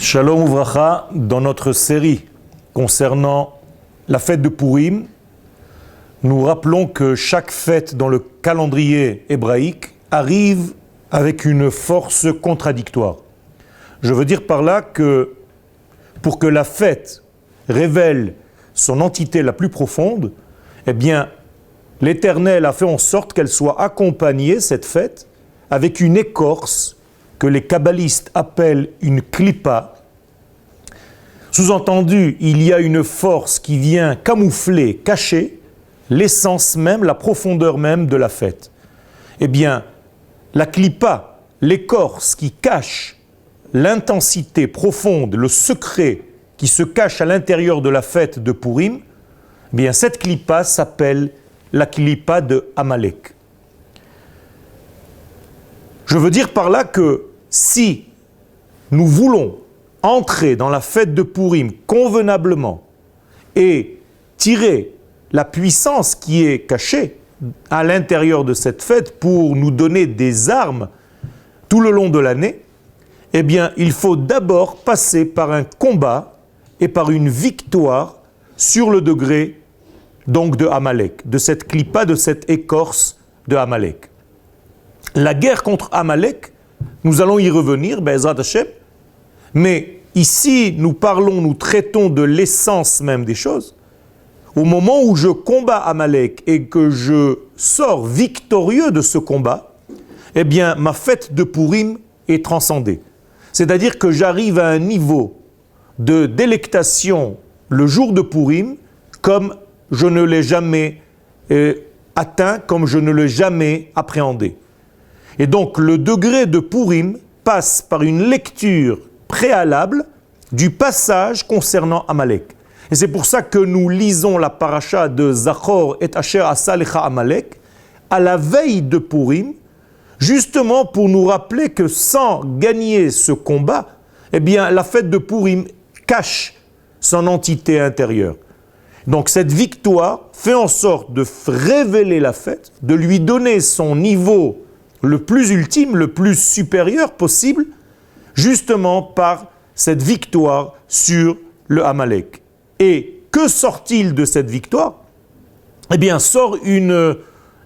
Shalom Uvracha, dans notre série concernant la fête de Purim, nous rappelons que chaque fête dans le calendrier hébraïque arrive avec une force contradictoire. Je veux dire par là que pour que la fête révèle son entité la plus profonde, eh bien, l'Éternel a fait en sorte qu'elle soit accompagnée, cette fête, avec une écorce que les kabbalistes appellent une klippa. Sous-entendu, il y a une force qui vient camoufler, cacher l'essence même, la profondeur même de la fête. Eh bien, la klippa, l'écorce qui cache l'intensité profonde, le secret qui se cache à l'intérieur de la fête de Purim, eh bien, cette klippa s'appelle la klippa de Amalek. Je veux dire par là que si nous voulons entrer dans la fête de Purim convenablement et tirer la puissance qui est cachée à l'intérieur de cette fête pour nous donner des armes tout le long de l'année, eh bien, il faut d'abord passer par un combat et par une victoire sur le degré donc de Amalek, de cette klippa, de cette écorce de Amalek. La guerre contre Amalek, nous allons y revenir, Be'ezrat Hashem, mais ici nous traitons de l'essence même des choses. Au moment où je combats Amalek et que je sors victorieux de ce combat, eh bien ma fête de Purim est transcendée. C'est-à-dire que j'arrive à un niveau de délectation le jour de Purim comme je ne l'ai jamais atteint, comme je ne l'ai jamais appréhendé. Et donc le degré de Purim passe par une lecture préalable du passage concernant Amalek. Et c'est pour ça que nous lisons la paracha de Zachor et Asher Asa Lecha Amalek à la veille de Purim, justement pour nous rappeler que sans gagner ce combat, eh bien la fête de Purim cache son entité intérieure. Donc cette victoire fait en sorte de révéler la fête, de lui donner son niveau le plus ultime, le plus supérieur possible, justement par cette victoire sur le Amalek. Et que sort-il de cette victoire? Eh bien, sort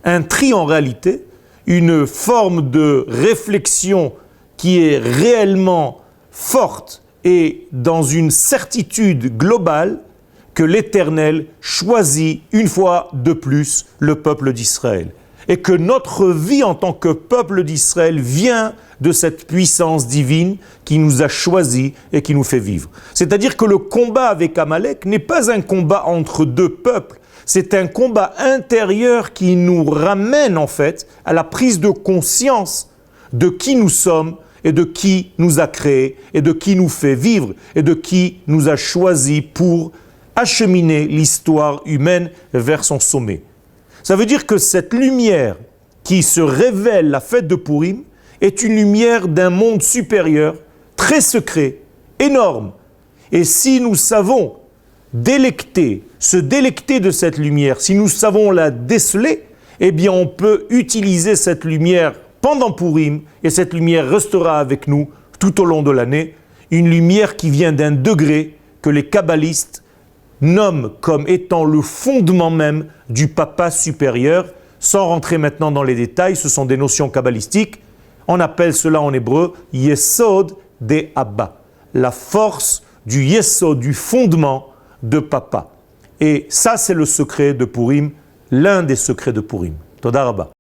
un tri en réalité, une forme de réflexion qui est réellement forte et dans une certitude globale que l'Éternel choisit une fois de plus le peuple d'Israël. Et que notre vie en tant que peuple d'Israël vient de cette puissance divine qui nous a choisis et qui nous fait vivre. C'est-à-dire que le combat avec Amalek n'est pas un combat entre deux peuples, c'est un combat intérieur qui nous ramène en fait à la prise de conscience de qui nous sommes et de qui nous a créés et de qui nous fait vivre et de qui nous a choisis pour acheminer l'histoire humaine vers son sommet. Ça veut dire que cette lumière qui se révèle la fête de Purim est une lumière d'un monde supérieur, très secret, énorme. Et si nous savons se délecter de cette lumière, si nous savons la déceler, eh bien on peut utiliser cette lumière pendant Purim et cette lumière restera avec nous tout au long de l'année. Une lumière qui vient d'un degré que les kabbalistes nomment comme étant le fondement même du papa supérieur. Sans rentrer maintenant dans les détails, ce sont des notions kabbalistiques. On appelle cela en hébreu Yesod de Abba, la force du Yesod, du fondement de papa. Et ça, c'est le secret de Purim, l'un des secrets de Purim. Toda Rabba.